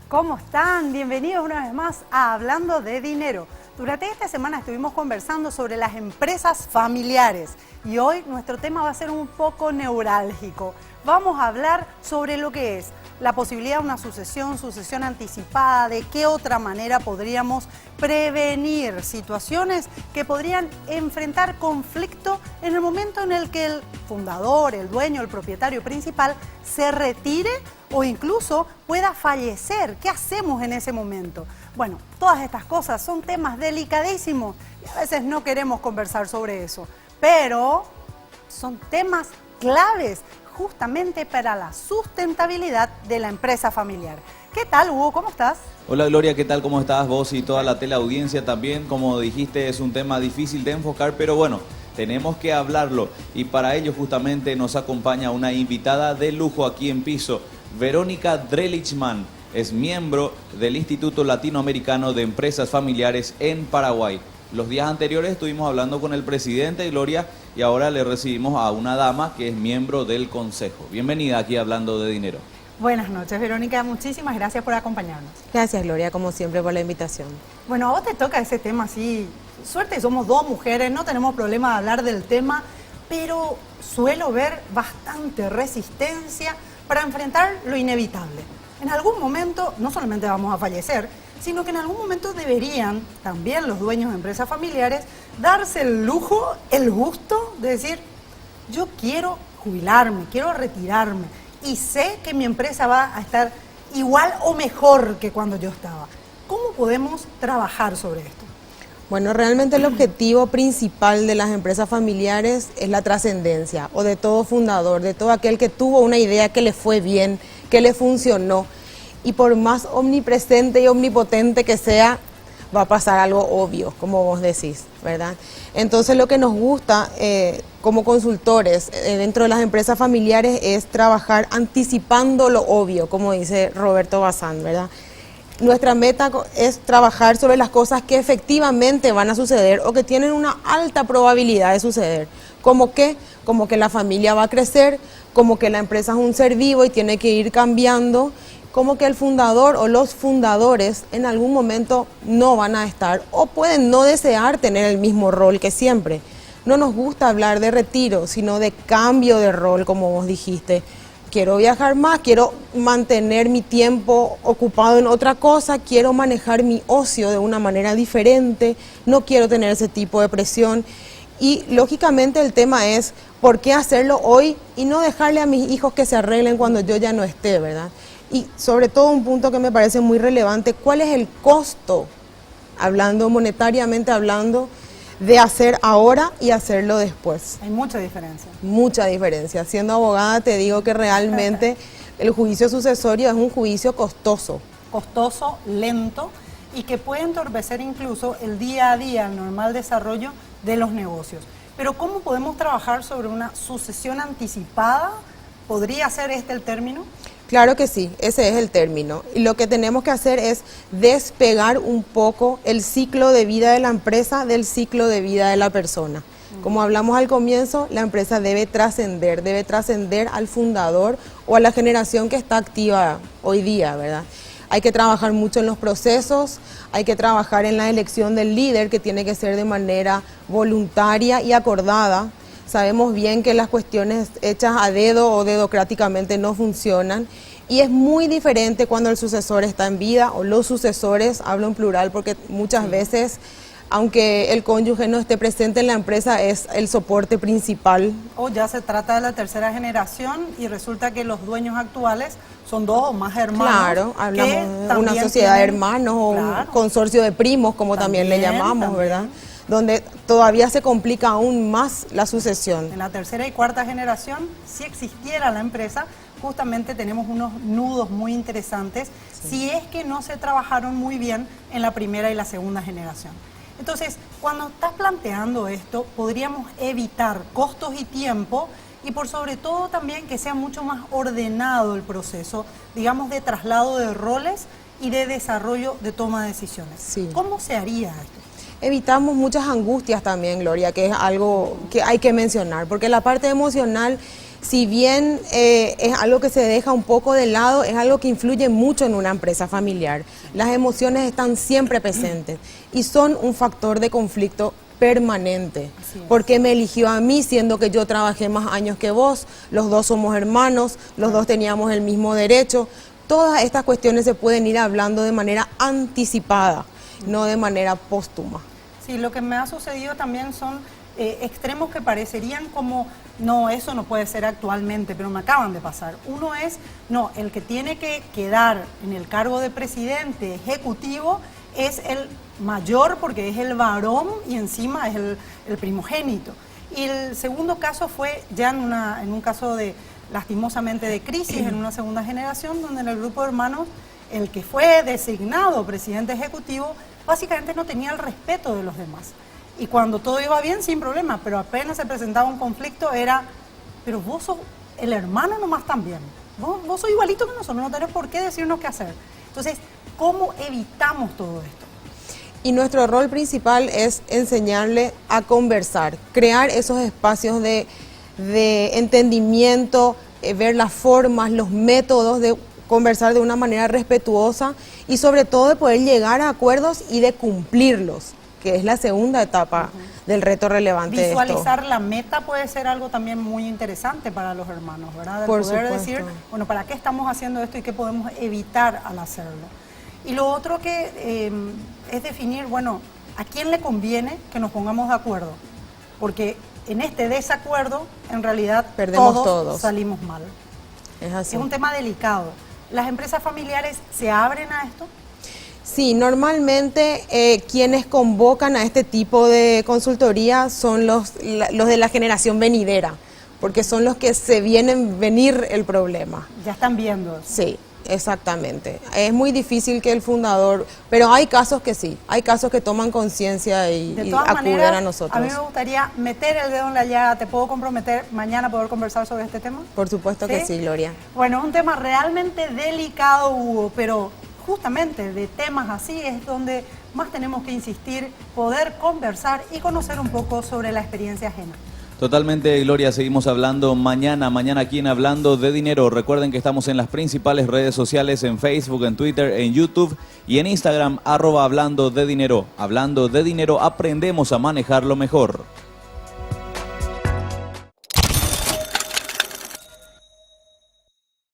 ¿Cómo están? Bienvenidos una vez más a Hablando de Dinero. Durante esta semana estuvimos conversando sobre las empresas familiares y hoy nuestro tema va a ser un poco neurálgico. Vamos a hablar sobre lo que es la posibilidad de una sucesión anticipada, de qué otra manera podríamos prevenir situaciones que podrían enfrentar conflicto en el momento en el que el fundador, el dueño, el propietario principal se retire o incluso pueda fallecer. ¿Qué hacemos en ese momento? Bueno, todas estas cosas son temas delicadísimos y a veces no queremos conversar sobre eso, pero son temas claves justamente para la sustentabilidad de la empresa familiar. ¿Qué tal, Hugo? ¿Cómo estás? Hola Gloria, ¿qué tal? ¿Cómo estás? Vos y toda la teleaudiencia también. Como dijiste, es un tema difícil de enfocar, pero bueno, tenemos que hablarlo. Y para ello justamente nos acompaña una invitada de lujo aquí en piso, Verónica Drelichman. Es miembro del Instituto Latinoamericano de Empresas Familiares en Paraguay. Los días anteriores estuvimos hablando con el presidente, Gloria, y ahora le recibimos a una dama que es miembro del consejo. Bienvenida aquí a Hablando de Dinero. Buenas noches, Verónica. Muchísimas gracias por acompañarnos. Gracias, Gloria, como siempre, por la invitación. Bueno, a vos te toca ese tema así. Suerte, somos dos mujeres, no tenemos problema de hablar del tema, pero suelo ver bastante resistencia para enfrentar lo inevitable. En algún momento no solamente vamos a fallecer, sino que en algún momento deberían también los dueños de empresas familiares darse el lujo, el gusto de decir, yo quiero jubilarme, quiero retirarme y sé que mi empresa va a estar igual o mejor que cuando yo estaba. ¿Cómo podemos trabajar sobre esto? Bueno, realmente el objetivo principal de las empresas familiares es la trascendencia, o de todo fundador, de todo aquel que tuvo una idea que le fue bien, que le funcionó. Y por más omnipresente y omnipotente que sea, va a pasar algo obvio, como vos decís, ¿verdad? Entonces lo que nos gusta como consultores dentro de las empresas familiares es trabajar anticipando lo obvio, como dice Roberto Bazán, ¿verdad? Nuestra meta es trabajar sobre las cosas que efectivamente van a suceder o que tienen una alta probabilidad de suceder. ¿Cómo qué? Como que la familia va a crecer, como que la empresa es un ser vivo y tiene que ir cambiando, como que el fundador o los fundadores en algún momento no van a estar o pueden no desear tener el mismo rol que siempre. No nos gusta hablar de retiro, sino de cambio de rol, como vos dijiste. Quiero viajar más, quiero mantener mi tiempo ocupado en otra cosa, quiero manejar mi ocio de una manera diferente, no quiero tener ese tipo de presión. Y lógicamente el tema es, ¿por qué hacerlo hoy y no dejarle a mis hijos que se arreglen cuando yo ya no esté, ¿verdad? Y sobre todo un punto que me parece muy relevante, ¿cuál es el costo, hablando monetariamente hablando, de hacer ahora y hacerlo después? Hay mucha diferencia. Mucha diferencia. Siendo abogada te digo que realmente el juicio sucesorio es un juicio costoso. Costoso, lento y que puede entorpecer incluso el día a día, el normal desarrollo de los negocios. Pero ¿cómo podemos trabajar sobre una sucesión anticipada? ¿Podría ser este el término? Claro que sí, ese es el término. Y lo que tenemos que hacer es despegar un poco el ciclo de vida de la empresa del ciclo de vida de la persona. Como hablamos al comienzo, la empresa debe trascender al fundador o a la generación que está activa hoy día, ¿verdad? Hay que trabajar mucho en los procesos, hay que trabajar en la elección del líder, que tiene que ser de manera voluntaria y acordada. Sabemos bien que las cuestiones hechas a dedo o dedocráticamente no funcionan y es muy diferente cuando el sucesor está en vida o los sucesores, hablo en plural porque muchas veces, aunque el cónyuge no esté presente en la empresa, es el soporte principal. O ya se trata de la tercera generación y resulta que los dueños actuales son dos o más hermanos. Claro, hablamos de una sociedad de hermanos o un consorcio de primos, como también le llamamos, ¿verdad? Donde todavía se complica aún más la sucesión. En la tercera y cuarta generación, si existiera la empresa, justamente tenemos unos nudos muy interesantes, si es que no se trabajaron muy bien en la primera y la segunda generación. Entonces, cuando estás planteando esto, podríamos evitar costos y tiempo y por sobre todo también que sea mucho más ordenado el proceso, digamos, de traslado de roles y de desarrollo de toma de decisiones. Sí. ¿Cómo se haría esto? Evitamos muchas angustias también, Gloria, que es algo que hay que mencionar, porque la parte emocional si bien es algo que se deja un poco de lado, es algo que influye mucho en una empresa familiar. Las emociones están siempre presentes y son un factor de conflicto permanente. Porque me eligió a mí, siendo que yo trabajé más años que vos, los dos somos hermanos, los dos teníamos el mismo derecho. Todas estas cuestiones se pueden ir hablando de manera anticipada, no de manera póstuma. Sí, lo que me ha sucedido también son extremos que parecerían como, no, eso no puede ser actualmente, pero me acaban de pasar. Uno es, no, el que tiene que quedar en el cargo de presidente ejecutivo es el mayor porque es el varón y encima es el primogénito. Y el segundo caso fue ya en un caso de, lastimosamente, de crisis en una segunda generación, donde en el grupo de hermanos el que fue designado presidente ejecutivo básicamente no tenía el respeto de los demás. Y cuando todo iba bien, sin problema, pero apenas se presentaba un conflicto era, pero vos sos el hermano nomás también. Vos sos igualito que nosotros, no tenés por qué decirnos qué hacer. Entonces, ¿cómo evitamos todo esto? Y nuestro rol principal es enseñarle a conversar, crear esos espacios de entendimiento, ver las formas, los métodos de conversar de una manera respetuosa y sobre todo de poder llegar a acuerdos y de cumplirlos, que es la segunda etapa del reto relevante. Visualizar la meta puede ser algo también muy interesante para los hermanos, ¿verdad? De Por poder supuesto. decir, bueno, ¿para qué estamos haciendo esto y qué podemos evitar al hacerlo? Y lo otro que es definir, bueno, ¿a quién le conviene que nos pongamos de acuerdo? Porque en este desacuerdo, en realidad, perdemos todos. Salimos mal. Es así. Es un tema delicado. ¿Las empresas familiares se abren a esto? Sí, normalmente quienes convocan a este tipo de consultoría son los de la generación venidera, porque son los que se vienen venir el problema. Ya están viendo eso. Sí, exactamente. Es muy difícil que el fundador, pero hay casos que sí, hay casos que toman conciencia y acuden a nosotros. A mí me gustaría meter el dedo en la llaga. ¿Te puedo comprometer mañana poder conversar sobre este tema? Por supuesto que sí, Gloria. Bueno, es un tema realmente delicado, Hugo, pero justamente de temas así es donde más tenemos que insistir, poder conversar y conocer un poco sobre la experiencia ajena. Totalmente, Gloria, seguimos hablando mañana aquí en Hablando de Dinero. Recuerden que estamos en las principales redes sociales, en Facebook, en Twitter, en YouTube y en Instagram, @Hablando de Dinero. Hablando de Dinero, aprendemos a manejarlo mejor.